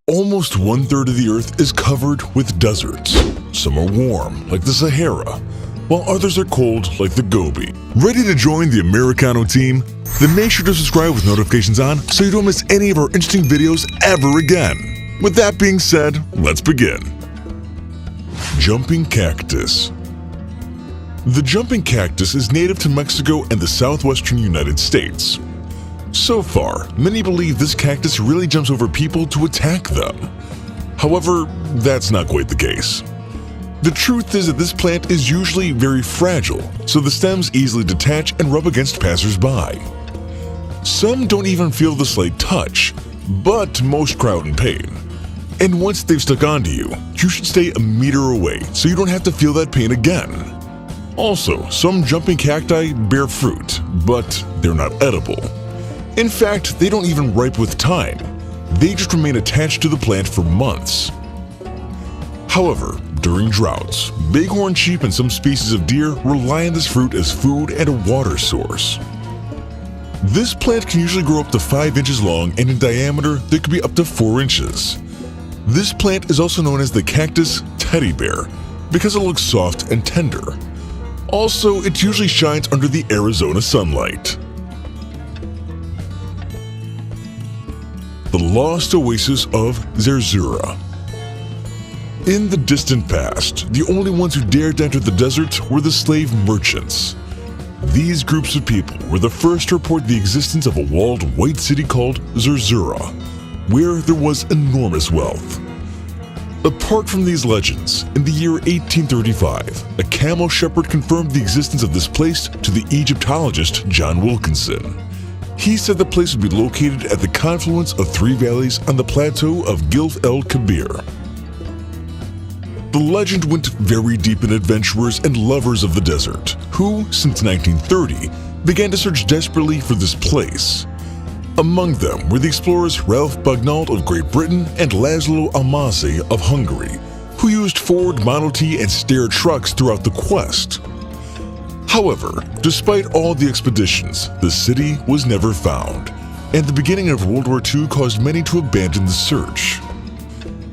Almost one-third of the Earth is covered with deserts. Some are warm, like the Sahara, while others are cold, like the Gobi. Ready to join the Americano team? Then make sure to subscribe with notifications on so you don't miss any of our interesting videos ever again. With that being said, let's begin. Jumping cactus. The jumping cactus is native to Mexico and the southwestern United States. So far, many believe this cactus really jumps over people to attack them. However, that's not quite the case. The truth is that this plant is usually very fragile, so the stems easily detach and rub against passers-by. Some don't even feel the slight touch, but most cry out in pain. And once they've stuck onto you, you should stay a meter away so you don't have to feel that pain again. Also, some jumping cacti bear fruit, but they're not edible. In fact, they don't even ripen with time. They just remain attached to the plant for months. However, during droughts, bighorn sheep and some species of deer rely on this fruit as food and a water source. This plant can usually grow up to 5 inches long, and in diameter, they could be up to 4 inches. This plant is also known as the cactus teddy bear because it looks soft and tender. Also, it usually shines under the Arizona sunlight. The lost oasis of Zerzura. In the distant past, the only ones who dared to enter the desert were the slave merchants. These groups of people were the first to report the existence of a walled white city called Zerzura, where there was enormous wealth. Apart from these legends, in the year 1835, a camel shepherd confirmed the existence of this place to the Egyptologist John Wilkinson. He said the place would be located at the confluence of 3 valleys on the plateau of Gilf el Kabir. The legend went very deep in adventurers and lovers of the desert, who, since 1930, began to search desperately for this place. Among them were the explorers Ralph Bagnalt of Great Britain and Laszlo Almasi of Hungary, who used Ford Model T and Steyr trucks throughout the quest. However, despite all the expeditions, the city was never found, and the beginning of World War II caused many to abandon the search.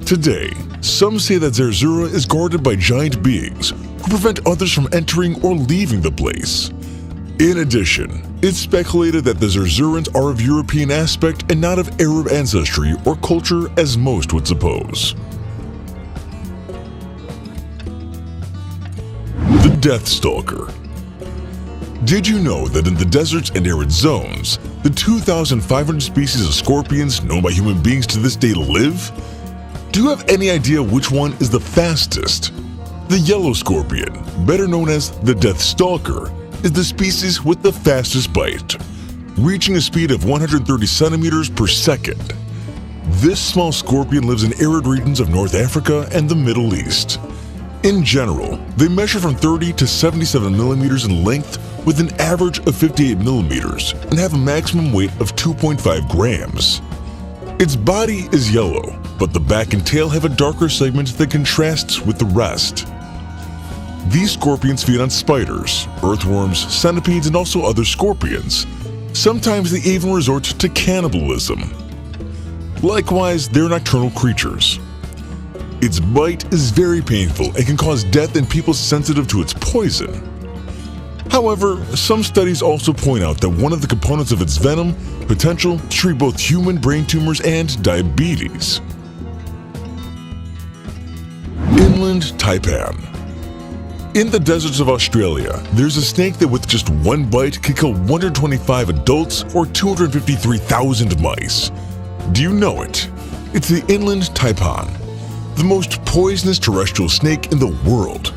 Today, some say that Zerzura is guarded by giant beings who prevent others from entering or leaving the place. In addition, it's speculated that the Zerzurans are of European aspect and not of Arab ancestry or culture as most would suppose. The Death Stalker. Did you know that in the deserts and arid zones, the 2,500 species of scorpions known by human beings to this day live? Do you have any idea which one is the fastest? The yellow scorpion, better known as the Death Stalker, is the species with the fastest bite, reaching a speed of 130 centimeters per second. This small scorpion lives in arid regions of North Africa and the Middle East. In general, they measure from 30 to 77 millimeters in length with an average of 58 millimeters and have a maximum weight of 2.5 grams. Its body is yellow, but the back and tail have a darker segment that contrasts with the rest. These scorpions feed on spiders, earthworms, centipedes, and also other scorpions. Sometimes they even resort to cannibalism. Likewise, they're nocturnal creatures. Its bite is very painful and can cause death in people sensitive to its poison. However, some studies also point out that one of the components of its venom potential to treat both human brain tumors and diabetes. Inland taipan. In the deserts of Australia, there's a snake that with just one bite could kill 125 adults or 253,000 mice. Do you know it? It's the inland taipan, the most poisonous terrestrial snake in the world.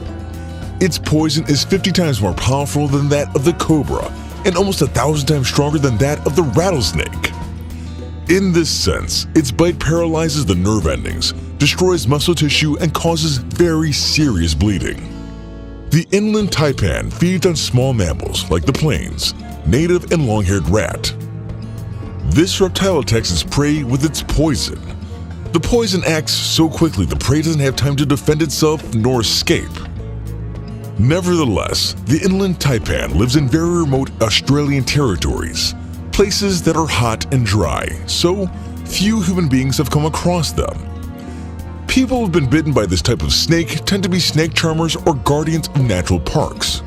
Its poison is 50 times more powerful than that of the cobra and almost 1,000 times stronger than that of the rattlesnake. In this sense, its bite paralyzes the nerve endings, destroys muscle tissue, and causes very serious bleeding. The inland taipan feeds on small mammals like the plains, native and long-haired rat. This reptile attacks its prey with its poison. The poison acts so quickly the prey doesn't have time to defend itself nor escape. Nevertheless, the inland taipan lives in very remote Australian territories, places that are hot and dry, so few human beings have come across them. People who have been bitten by this type of snake tend to be snake charmers or guardians of natural parks.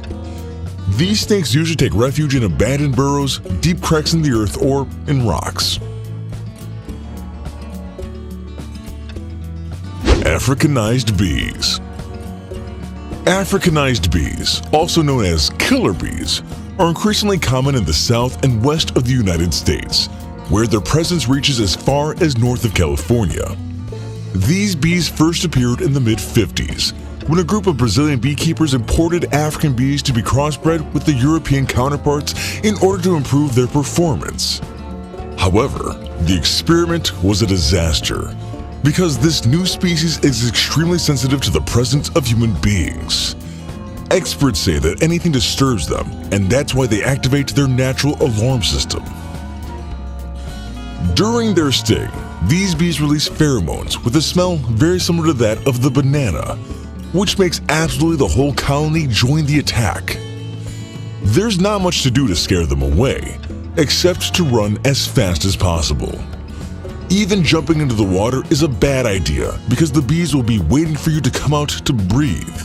These snakes usually take refuge in abandoned burrows, deep cracks in the earth, or in rocks. Africanized bees. Africanized bees, also known as killer bees, are increasingly common in the south and west of the United States, where their presence reaches as far as north of California. These bees first appeared in the mid-50s, when a group of Brazilian beekeepers imported African bees to be crossbred with the European counterparts in order to improve their performance. However, the experiment was a disaster, because this new species is extremely sensitive to the presence of human beings. Experts say that anything disturbs them, and that's why they activate their natural alarm system. During their sting, these bees release pheromones with a smell very similar to that of the banana, which makes absolutely the whole colony join the attack. There's not much to do to scare them away, except to run as fast as possible. Even jumping into the water is a bad idea because the bees will be waiting for you to come out to breathe.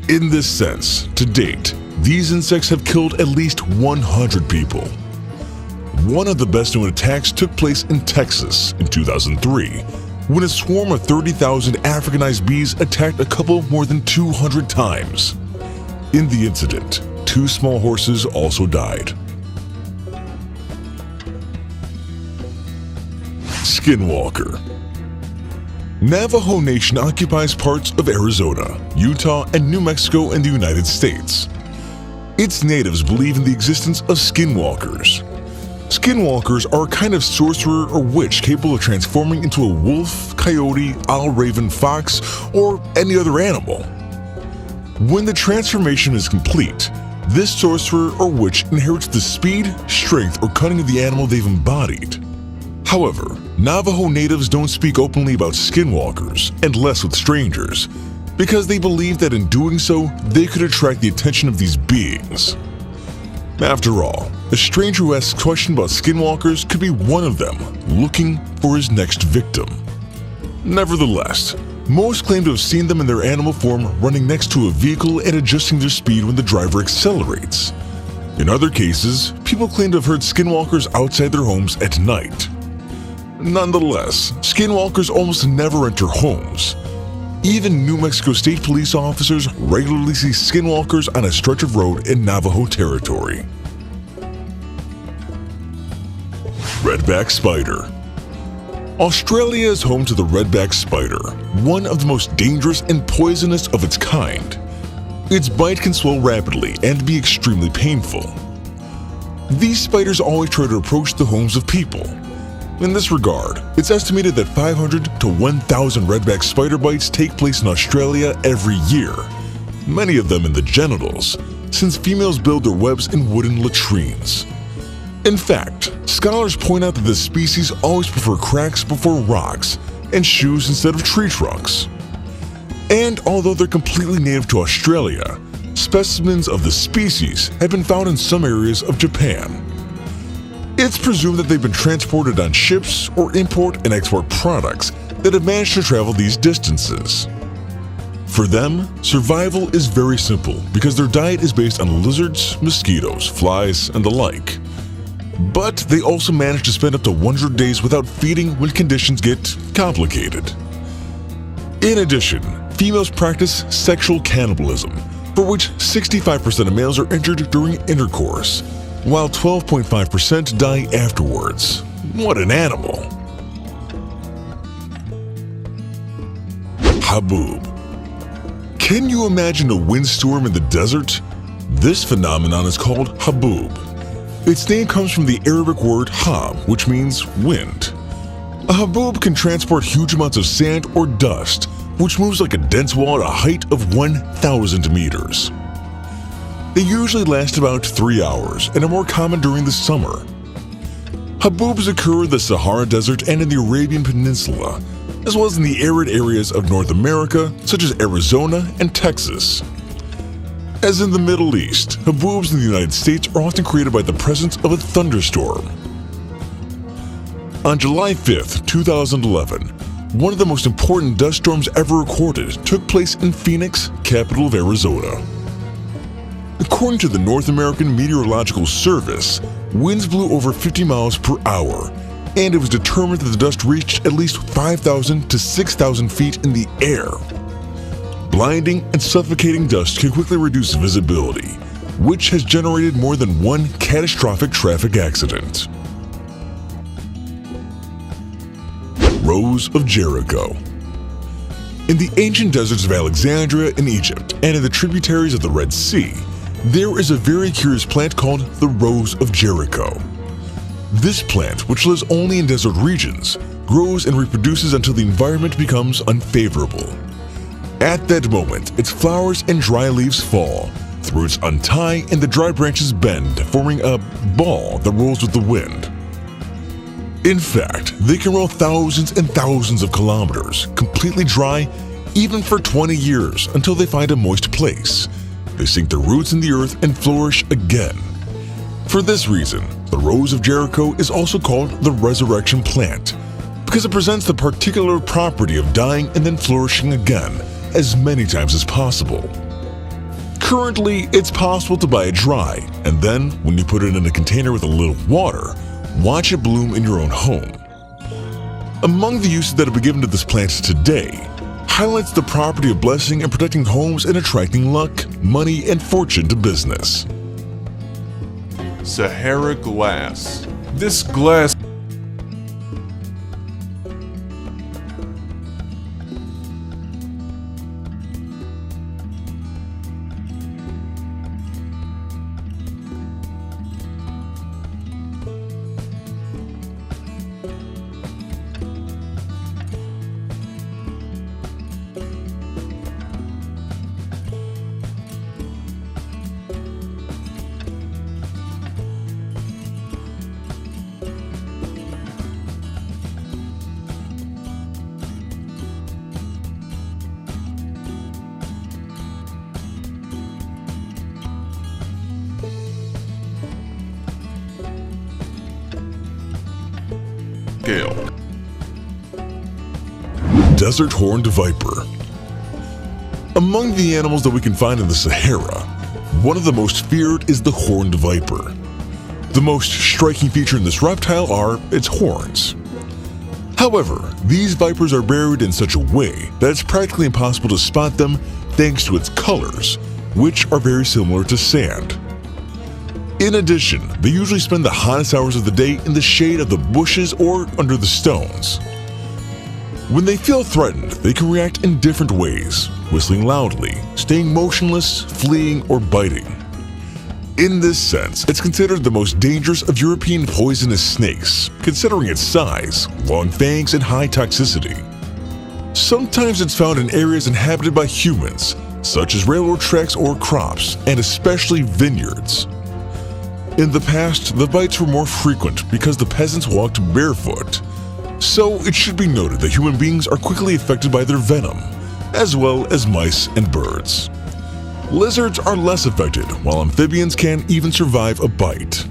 In this sense, to date, these insects have killed at least 100 people. One of the best known attacks took place in Texas in 2003, when a swarm of 30,000 Africanized bees attacked a couple more than 200 times. In the incident, 2 small horses also died. Skinwalker. Navajo Nation occupies parts of Arizona, Utah, and New Mexico in the United States. Its natives believe in the existence of skinwalkers. Skinwalkers are a kind of sorcerer or witch capable of transforming into a wolf, coyote, owl, raven, fox, or any other animal. When the transformation is complete, this sorcerer or witch inherits the speed, strength, or cunning of the animal they've embodied. However, Navajo natives don't speak openly about skinwalkers, and less with strangers, because they believe that in doing so, they could attract the attention of these beings. After all, a stranger who asks questions about skinwalkers could be one of them, looking for his next victim. Nevertheless, most claim to have seen them in their animal form running next to a vehicle and adjusting their speed when the driver accelerates. In other cases, people claim to have heard skinwalkers outside their homes at night. Nonetheless, skinwalkers almost never enter homes. Even New Mexico State police officers regularly see skinwalkers on a stretch of road in Navajo territory. Redback spider. Australia is home to the redback spider, one of the most dangerous and poisonous of its kind. Its bite can swell rapidly and be extremely painful. These spiders always try to approach the homes of people. In this regard, it's estimated that 500 to 1,000 redback spider bites take place in Australia every year, many of them in the genitals, since females build their webs in wooden latrines. In fact, scholars point out that this species always prefer cracks before rocks and shoes instead of tree trunks. And although they're completely native to Australia, specimens of the species have been found in some areas of Japan. It's presumed that they've been transported on ships or import and export products that have managed to travel these distances. For them, survival is very simple because their diet is based on lizards, mosquitoes, flies, and the like. But they also manage to spend up to 100 days without feeding when conditions get complicated. In addition, females practice sexual cannibalism, for which 65% of males are injured during intercourse, while 12.5% die afterwards. What an animal! Haboob. Can you imagine a windstorm in the desert? This phenomenon is called haboob. Its name comes from the Arabic word hab, which means wind. A haboob can transport huge amounts of sand or dust, which moves like a dense wall at a height of 1,000 meters. They usually last about 3 hours and are more common during the summer. Haboobs occur in the Sahara Desert and in the Arabian Peninsula, as well as in the arid areas of North America, such as Arizona and Texas. As in the Middle East, haboobs in the United States are often created by the presence of a thunderstorm. On July 5th, 2011, one of the most important dust storms ever recorded took place in Phoenix, capital of Arizona. According to the North American Meteorological Service, winds blew over 50 miles per hour, and it was determined that the dust reached at least 5,000 to 6,000 feet in the air. Blinding and suffocating dust can quickly reduce visibility, which has generated more than one catastrophic traffic accident. Rose of Jericho. In the ancient deserts of Alexandria in Egypt and in the tributaries of the Red Sea, there is a very curious plant called the Rose of Jericho. This plant, which lives only in desert regions, grows and reproduces until the environment becomes unfavorable. At that moment, its flowers and dry leaves fall, the roots untie, and the dry branches bend, forming a ball that rolls with the wind. In fact, they can roll thousands and thousands of kilometers, completely dry, even for 20 years, until they find a moist place. They sink their roots in the earth and flourish again. For this reason, the Rose of Jericho is also called the resurrection plant, because it presents the particular property of dying and then flourishing again, as many times as possible. Currently, it's possible to buy it dry, and then, when you put it in a container with a little water, watch it bloom in your own home. Among the uses that have been given to this plant today, highlights the property of blessing and protecting homes and attracting luck, money, and fortune to business. Sahara glass. This glass scale. Desert horned viper. Among the animals that we can find in the Sahara, one of the most feared is the horned viper. The most striking feature in this reptile are its horns. However, these vipers are buried in such a way that it's practically impossible to spot them thanks to its colors, which are very similar to sand. In addition, they usually spend the hottest hours of the day in the shade of the bushes or under the stones. When they feel threatened, they can react in different ways, whistling loudly, staying motionless, fleeing, or biting. In this sense, it's considered the most dangerous of European poisonous snakes, considering its size, long fangs, and high toxicity. Sometimes it's found in areas inhabited by humans, such as railroad tracks or crops, and especially vineyards. In the past, the bites were more frequent because the peasants walked barefoot. So it should be noted that human beings are quickly affected by their venom, as well as mice and birds. Lizards are less affected, while amphibians can even survive a bite.